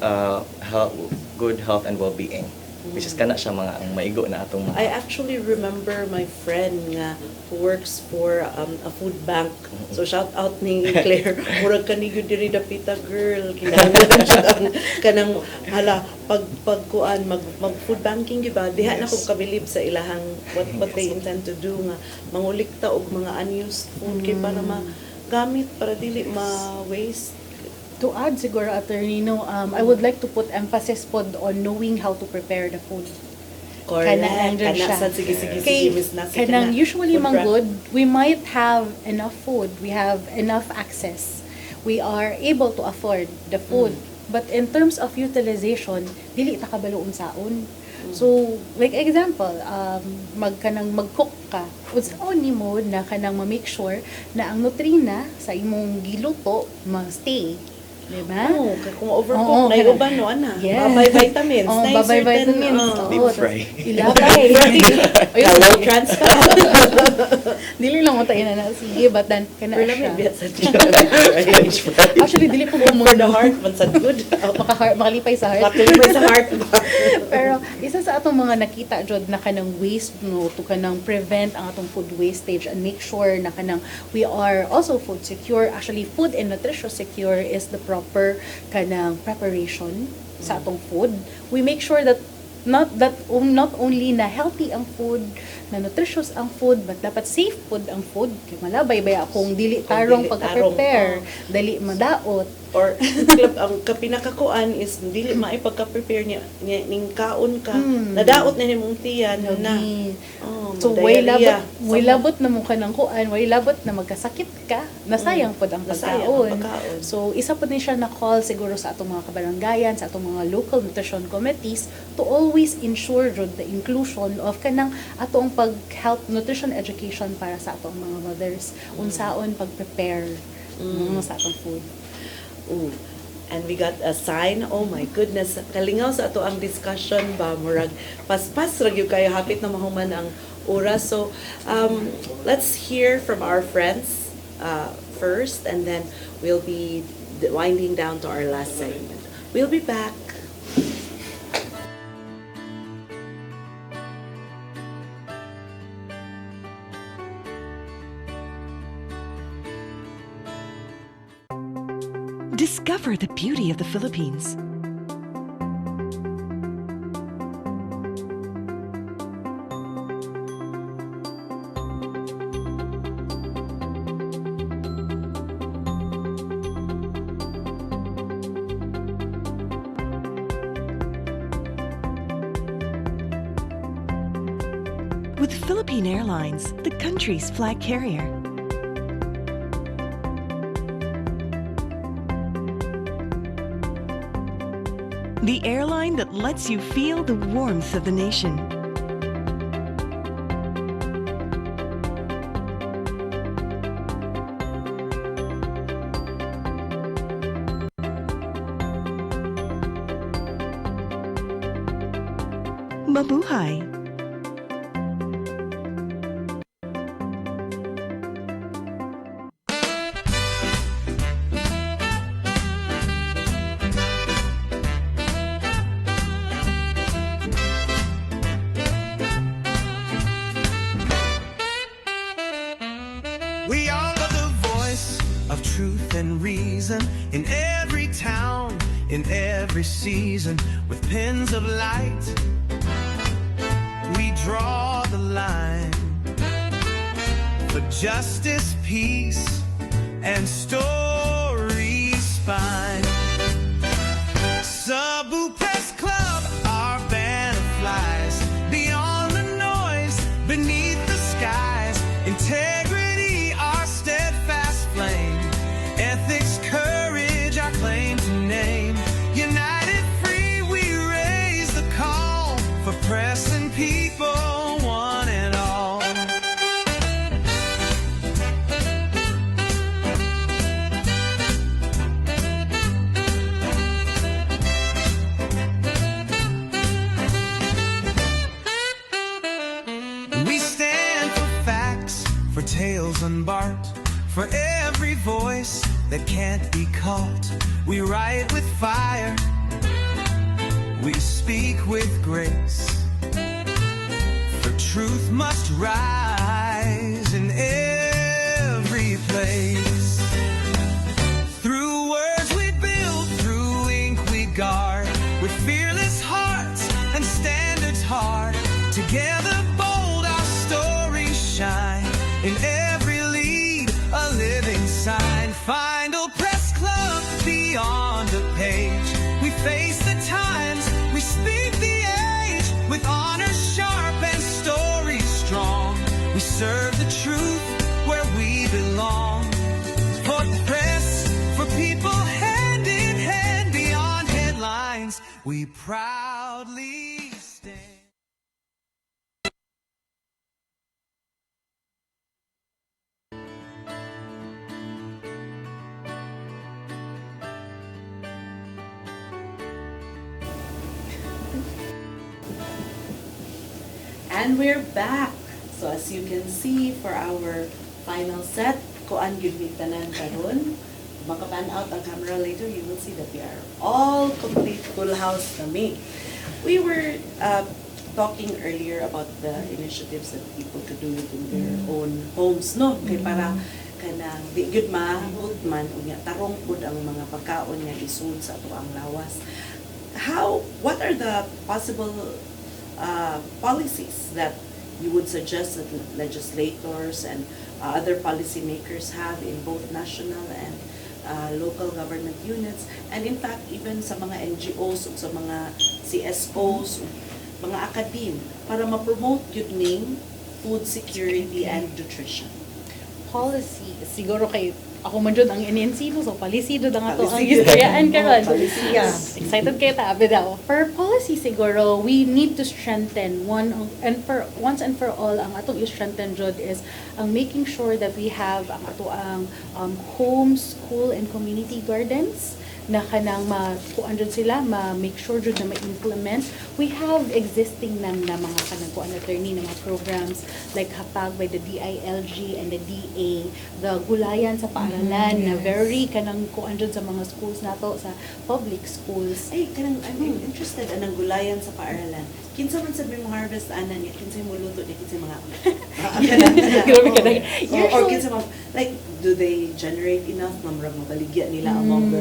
health and well-being. Which is kana siya mga ang maigo na atong I actually remember my friend nga who works for a food bank. So shout out ni Claire. Murag kaniyo diri dapita girl. Kinahanglan siya ang kanang hala pagkuan mag food banking giba. Diha na ko kabilib sa ilahang what they intend to do nga mangulikta og mga unused food kay para magamit para dili ma-waste. To add siguro, Attorney, no, I would like to put emphasis pod on knowing how to prepare the food. Correct. Andyan siya. Sige, Kay, Miss Nasi. kanang usually Food mang prep. good, we might have enough food, we have enough access, we are able to afford the food. But in terms of utilization, dili ta kabalo unsaon. So, like example, mag-cook ka, unsaon nimo na kanang ma-make sure na ang nutrina sa imong giluto ma-stay. Diba? Kung overcook, na iuban no, ana. Babay vitamins. Oh, na babay certain, vitamins. Deep fry. Ilabay. Hello, trans ka. Dili lang mo tayo na sige, but then, kana Pero siya. namin biyat sa French fry. Actually, dili po For mo the heart, man sa good. makalipay sa heart. Makalipay sa heart. Pero isa sa atong mga nakita jud na kanang waste no to kanang prevent ang atong food wastage and make sure na kanang we are also food secure. Actually, food and nutrition secure is the proper kanang preparation sa atong food. We make sure that not only na healthy ang food, na nutritious ang food, but dapat safe food ang food. Kaya malabay ba akong dili tarong dili pagka-prepare, tarong, dali madaot. Or ang kapinakakuan is dili maipagka-prepare niya ning kaon ka. Nadaot na nimong tiyan na. So, way labot na mo ka ng kuan, way labot na magkasakit ka, nasayang pod ang Nasayang ang pagkaon. pagkaon. So, isa po din siya na call siguro sa atong mga kabarangayan, sa atong mga local nutrition committees to always always ensure jud the inclusion of kanang atong pag-health nutrition education para sa atong mga mothers, unsaon pag-prepare sa atong food. Ooh. And we got a sign. Oh my goodness. Kalingaw sa ato ang discussion ba. Murag paspas rag yung kayo. Hapit na mahuman ang oras. So, let's hear from our friends first. And then we'll be winding down to our last segment. We'll be back. Discover the beauty of the Philippines. With Philippine Airlines, the country's flag carrier. The airline that lets you feel the warmth of the nation. Mabuhay! We are the voice of truth and reason in every town, in every season, with pens of light. We draw the line for justice, peace, and stories spine. Cebu Press Club, our banner flies beyond the noise, beneath the skies. Integrity, our steadfast flame. Ethics, courage, our claim to name. United, free, we raise the call for press and people, one and all. We stand for facts, for tales unbarked, for every voice that can't be caught. We write with fire, we speak with grace, for truth must rise in every place. Through words we build, through ink we guard, with fearless hearts and standards hard. Together bold our stories shine, in every lead a living sign. Final Press Club beyond the page. We face the times, we speak the age, with honor sharp and stories strong. We serve the truth where we belong. For the press, for people, hand in hand beyond headlines, we proudly stand. And we're back. So as you can see, for our final set, kuan gyud mi tanan karon. Makapan out ang camera later, you will see that we are all complete, full house kami. We were talking earlier about the initiatives that people could do it in their own homes, no? Kay para kanang di gyud mahut man unya tarong pud ang mga pagkaon nga isud sa ato ang lawas. What are the possible policies that you would suggest that legislators and other policymakers have in both national and local government units, and in fact even sa mga NGOs o sa mga CSOs, mga academe, para ma-promote yun ning food security and nutrition? Policy, siguro kay ako man jud ang NNC no, so palisido ang ato ang Palisido. istoryaan karon. Palisiya. Excited kayo ta daw. For policy siguro, we need to strengthen once and for all ang atong i-strengthen jud is ang making sure that we have ang ato ang home, school and community gardens na kanang kuan jud sila make sure jud na ma-implement. We have existing na mga kanang kuan attorney na mga programs like hapag by the DILG and the DA, the gulayan sa paaralan na very kanang kuan jud sa mga schools nato sa public schools. Ay, kanang I'm interested anang gulayan sa paaralan. Kinsa man sabi mo harvest ana niya, kinsa mo luto niya, kinsa mga Grabe ka na. or kinsa mo like do they generate enough mamrag mabaligya nila among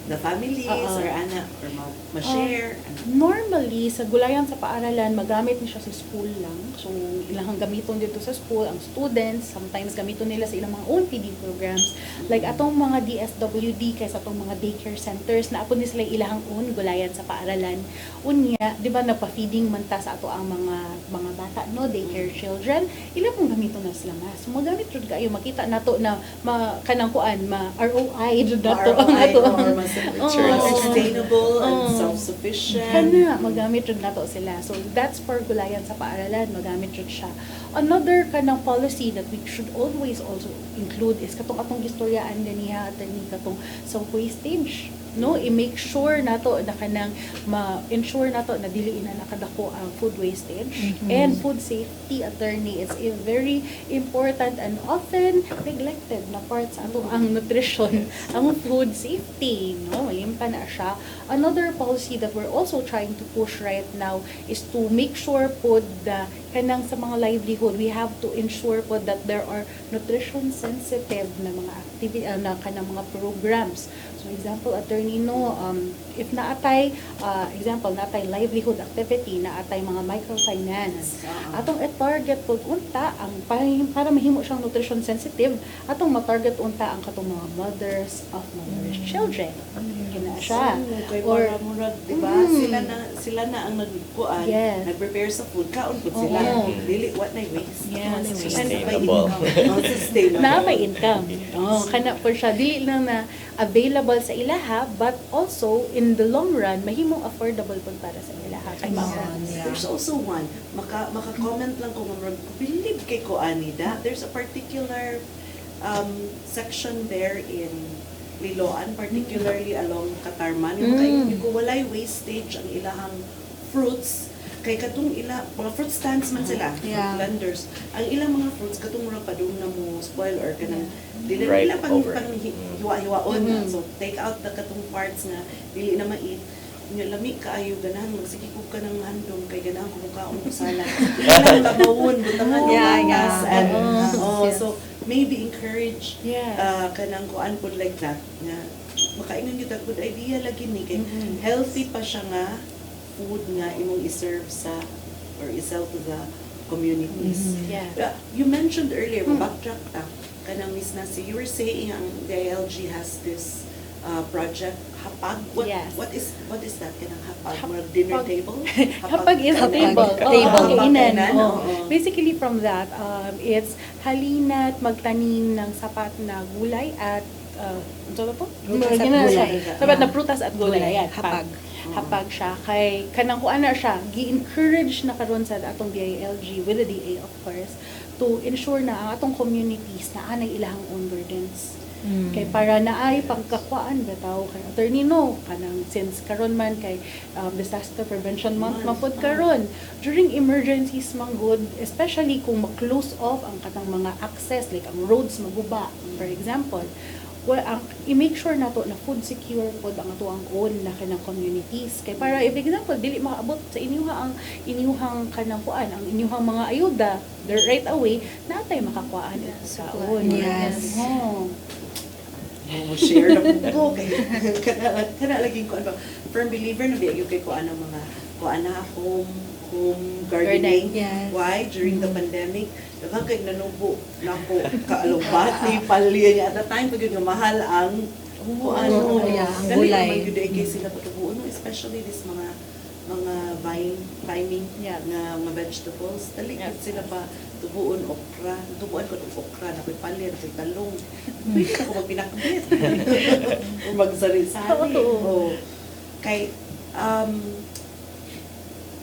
the families or ana or ma-share? Normally, sa gulayan sa paaralan, magamit niya siya sa school lang. So, ilang gamiton dito sa school, ang students, sometimes gamiton nila sa ilang mga own feeding programs. Like atong mga DSWD, kaysa atong mga daycare centers, na apo ni sila ilang own gulayan sa paaralan. Unya, di ba, napa-feeding man ta sa ato ang mga bata, no, daycare children, ilang pong gamiton na sila mas. So, magamit jud kayo, makita nato na kanang kuan, ROI jud nato ang ato. Or mas sustainable and self-sufficient. Kana, magamit jud nato sila. So that's for gulayan sa paaralan, magamit jud siya. Another kanang policy that we should always also include is atong gistoryaan ganiha atani katong sa wastage, no, i-make sure nato na kanang ma-ensure nato na dili na nakadako ang food wastage. And food safety attorney is a very important and often neglected na part sa ato ang nutrition, ang food safety, no, malimpa na siya. Another policy that we're also trying to push right now is to make sure po that kanang sa mga livelihood, we have to ensure po that there are nutrition sensitive na mga activity na kanang mga programs. So example attorney no, if naatay example naatay livelihood activity, naatay mga microfinance, atong i-target po unta ang para mahimo siyang nutrition sensitive, atong ma-target unta ang katong mga mothers of malnourished children. Kina siya. Or murag, di ba? Sila na ang nagkuan, nag-prepare sa food, kaon po sila. Dili what na waste. Yes. Sustainable. Sustainable. Na may income. Kana po siya dili lang na available sa ilaha, but also in the long run mahimong affordable po para sa ilaha kay mga. There's also one, maka-comment lang ko murag, believe kay ko Anida, there's a particular section there in Liloan, particularly along Katarman. Yung kay ko walay wastage ang ilahang fruits. Kay katong mga fruit stands man sila, fruit vendors. Ang ilang mga fruits katong murag padung na mo spoil or kanang dili nila pang hiwa-hiwaon. So take out the katong parts na dili na ma-eat. Inyo lami kaayo ganahan magsikikog ka ng handom kay ganahan kumukaon ko sala. Ilang labawon butangan and so maybe encourage kanang kuan pud like that nga makaingon gyud good idea lagi ni kay healthy pa siya nga food nga imong i-serve sa or i-sell to the communities. You mentioned earlier, backtrack ta kanang Miss Nancy, you were saying ang DILG has this project hapag. What is that kanang hapag? More dinner table? Hapag is a table. Kainan. Basically from that, it's halina't magtanim ng sapat na gulay at sapat na prutas at gulay. Hapag siya kay kanang kuan na siya gi-encourage na karon sa atong DILG with the DA of course to ensure na ang atong communities na anay ilahang own gardens. Kay para naay pagkakuan bitaw kay attorney no kanang since karon man kay disaster prevention month mapod karon during emergencies man good, especially kung ma-close off ang katang mga access like ang roads maguba for example, i-make sure nato na food secure pod ang ato ang own na kanang communities. Kay para if example dili makaabot sa inyuhang kanang kuan ang inyuhang mga ayuda right away natay makakuan sa own. Yes. Share na po kay kana laging kuan ba firm believer na biya kay kuan ang mga kuan na home gardening. Why? During the pandemic, daghang kay nanubo nako kaalubati palya niya at the time pag nga mahal ang gulay. Man gyud kay sila patubuon, especially this mga mga viming Yeah. nga mga vegetables, dali Yeah. sila pa tubuon okra. Tubuan ko ng okra, nakoy palir, nakoy talong. Pwede na ko magpinakbit. O magsari-sari. Oh. Kay,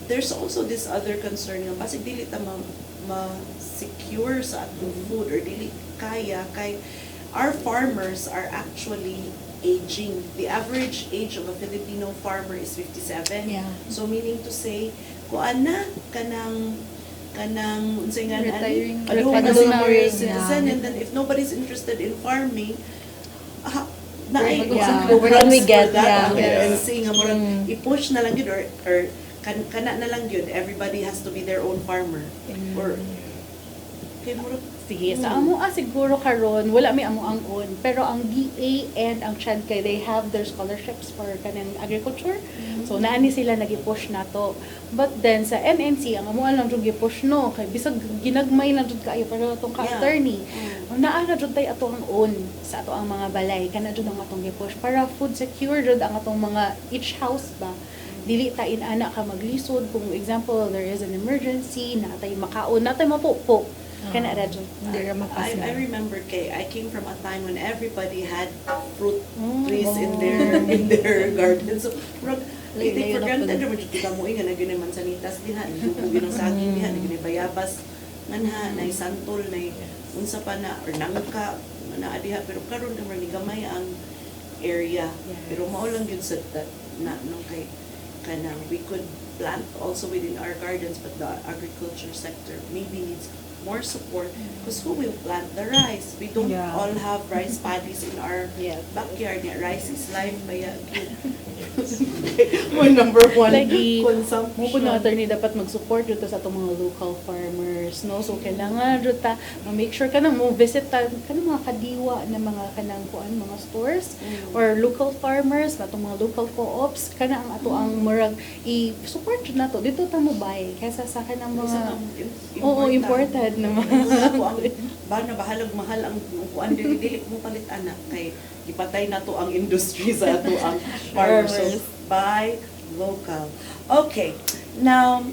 there's also this other concern nga, basig dili ta ma-secure sa atong food or dili kaya kay our farmers are actually aging. The average age of a Filipino farmer is 57. Yeah. So meaning to say, kuan na kanang unsay nga Retiring. senior Retiring, citizen, yeah. and then if nobody's interested in farming, Yeah. When we get, that yeah. and see nga murag i-push na lang yun or kana na lang yun, everybody has to be their own farmer or kay murag Sige, sa amo siguro karon wala may amo ang on, pero ang DA and ang CHAD kay they have their scholarships for kanang agriculture. So naani sila nagi-push nato. But then sa MNC ang amo lang jud gi-push no kay bisag ginagmay lang jud kaayo pero atong ka-attorney. Naa na jud tay ato ang on sa ato ang mga balay kana jud ang atong gi-push para food secure jud ang atong mga each house ba. Dili ta inana ka maglisod kung example there is an emergency na tay makaon na tay mapupo. Kana ra jud. I remember kay I came from a time when everybody had fruit trees in their garden. So murag I take for granted naman jud kita mo nga na gyud mansanitas diha, dugo gyud ang saging diha, na gyud bayabas nganha na santol na unsa pa na or nangka na diha pero karon naman ni gamay ang area. Pero mao lang gyud sa na no kay kanang we could plant also within our gardens, but the agriculture sector maybe needs more support because who will plant the rice? We don't all have rice paddies in our backyard. Yeah, rice is life. Kaya my number one Lagi, consumption. mo po na attorney dapat mag-support dito sa atong mga local farmers, no? So kailangan jud ta ma-make sure kanang mo visit ta kanang mga kadiwa na mga kanang kuan mga stores or local farmers, atong mga local co-ops kana ang ato ang murag i-support jud nato dito ta mo buy kaysa sa kanang mga imported na mga Ako ang na bahalag mahal ang kuan dili mo palit anak kay ipatay na to ang industry sa ato ang farmers. So, buy local. Okay. Now,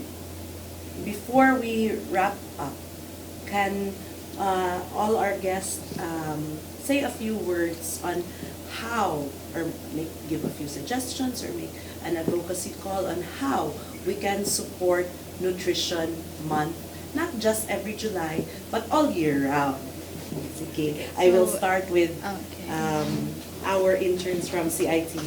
before we wrap up, can all our guests say a few words on how, or give a few suggestions, or make an advocacy call on how we can support Nutrition Month, not just every July, but all year round. Okay. I will start with our interns from CIT.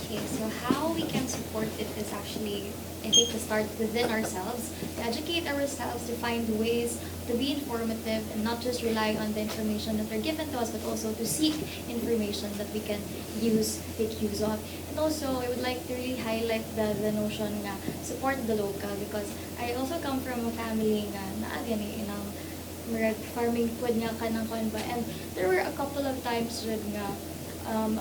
Okay, so how we can support it is actually, I think, to start within ourselves, to educate ourselves, to find ways to be informative and not just rely on the information that are given to us, but also to seek information that we can take use of. And also, I would like to really highlight the notion na support the local, because I also come from a family nga naagani inang farming pwed nga kanang kuan ba, and there were a couple of times red nga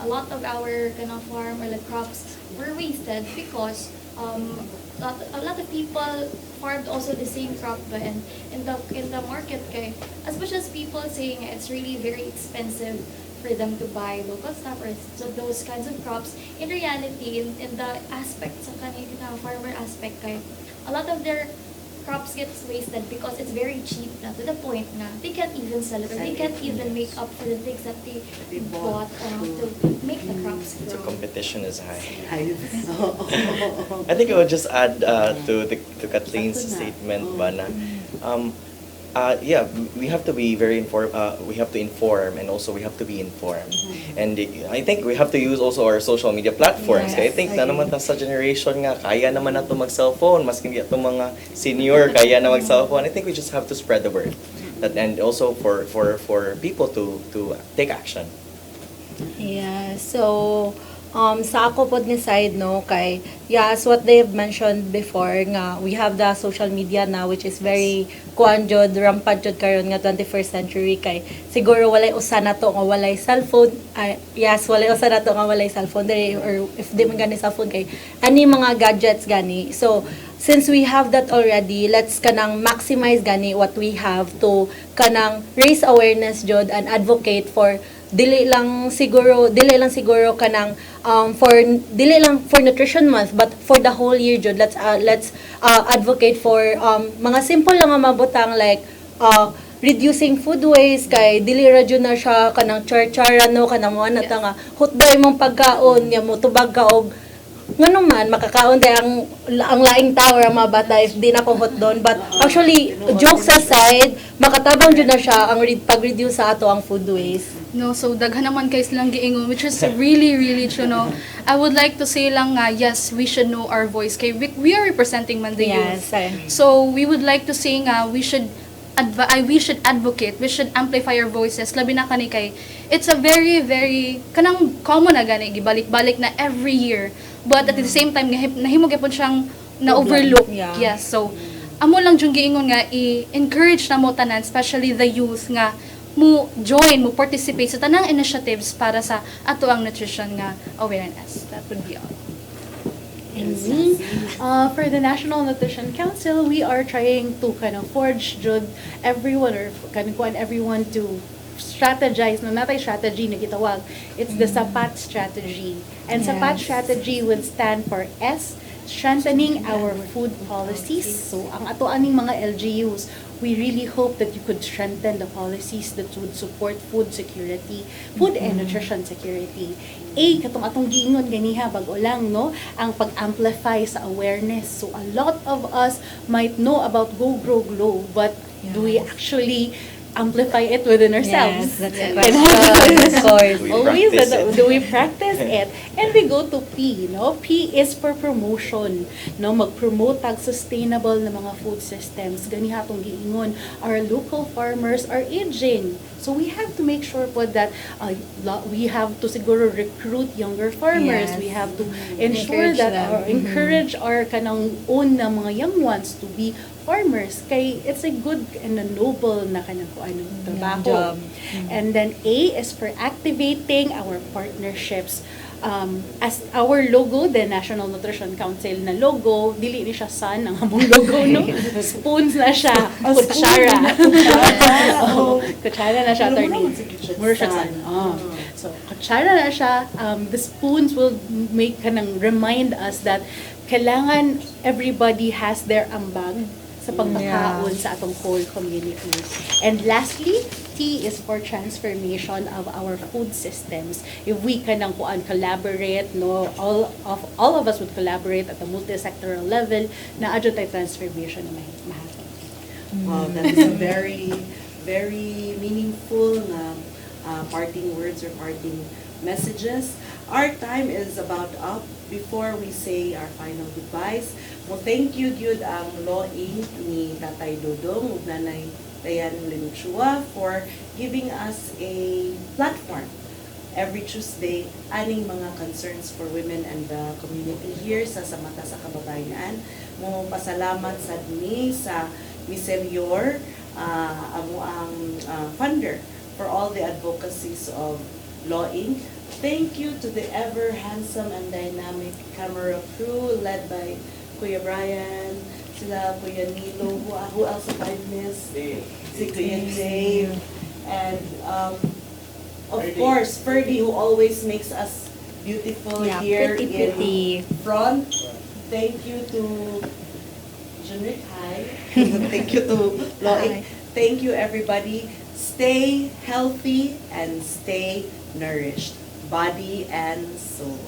a lot of our kanang farm or like crops were wasted because a lot of people farmed also the same crop ba, and in the market kay as much as people saying it's really very expensive for them to buy local stuff or so those kinds of crops, in reality in the aspect sa kanang farmer aspect kay a lot of their crops gets wasted because it's very cheap na to the point na they can't even sell it or they can't even make up for the things that they bought to make the crops grow. So competition is high. I think I would just add to Kathleen's statement ba na we have to be very we have to inform, and also we have to be informed. And I think we have to use also our social media platforms. Kaya I think na naman ta sa generation nga kaya naman nato mag-cellphone, maski hindi atong mga senior kaya na mag-cellphone. I think we just have to spread the word. And also for people to take action. Yeah, so sa ako pod nga side no kay as what they've mentioned before nga we have the social media now, which is very kuan jud rampant jud karon nga 21st century kay siguro walay usa na to nga walay cellphone. Walay usa na to nga walay cellphone dere, or if di man gani cellphone kay ani mga gadgets gani. So since we have that already, let's kanang maximize gani what we have to kanang raise awareness jud and advocate for dili lang siguro kanang dili lang for nutrition month but for the whole year jud. Let's advocate for mga simple lang nga mabutang like reducing food waste kay dili ra jud na siya kanang char-chara no kanang mo na ta nga hutday mong pagkaon nya mo tubag ka og ngano man makakaon day ang laing tower ang mga bata if di na ko hot doon, but actually jokes aside makatabang jud na siya ang pag-reduce sa ato ang food waste. No, so daghan naman kay silang giingon, which is really, really true, no. I would like to say lang nga, yes, we should know our voice. Kay we are representing man the youth. So we would like to say nga, we should advocate, we should amplify our voices. Labi na kani kay, it's a very, very, kanang common na gani, gibalik-balik na every year. But at the same time, nahimo gyapon siyang na-overlook. Yes, so, amo lang jung giingon nga, i-encourage na mo tanan, especially the youth nga, mo join, mo participate sa tanang initiatives para sa ato ang nutrition nga awareness. That would be all. And for the National Nutrition Council, we are trying to kind of forge everyone or kind of everyone to strategize. No, natay strategy na gitawag. It's the SAPAT strategy. And SAPAT strategy would stand for S, strengthening our food policies. So, ang ato aning mga LGUs, we really hope that you could strengthen the policies that would support food security, food and nutrition security. Katong atong giingon ganiha bag-o lang, no, ang pag-amplify sa awareness. So a lot of us might know about Go Grow Glow, but do we actually amplify it within ourselves? Yes, that's a question. Of course. Always, do we practice it? And we go to P, no? P is for promotion, no? Mag-promote tag sustainable na mga food systems. Ganiha tong giingon, our local farmers are aging. So we have to make sure po that we have to siguro recruit younger farmers. We have to ensure encourage our kanang own na mga young ones to be farmers. Kay it's a good and a noble na kanang trabaho. And then A is for activating our partnerships. As our logo, the National Nutrition Council na logo, dili ni siya sun ang among logo, no? Spoons na siya, kutsara. Kutsara na siya, attorney. More siya sun. So, kutsara na siya. The spoons will make kanang remind us that kailangan everybody has their ambag sa pagpakaon sa atong whole community. And lastly, T is for transformation of our food systems. If we can collaborate, no, all of us would collaborate at the multi-sectoral level, na adyo tayo transformation na mahahapan. Wow, that is a very, very meaningful parting words or parting messages. Our time is about up. Before we say our final goodbyes, thank you gyud ang Law-ing ni Tatay Dodong ug Nanay Dayan Linchua for giving us a platform every Tuesday aning mga concerns for women and the community here sa Samata sa Kababayen-an. Mo pasalamat sad ni sa Miserior amo ang funder for all the advocacies of Law-ing. Thank you to the ever handsome and dynamic camera crew led by Kuya Brian, sila Kuya Nilo, who else have I missed? Si Kuya Dave, and of course Ferdy, who always makes us beautiful here in front. Thank you to Junrit. Hi. Thank you to Loic. Thank you everybody. Stay healthy and stay nourished, body and soul.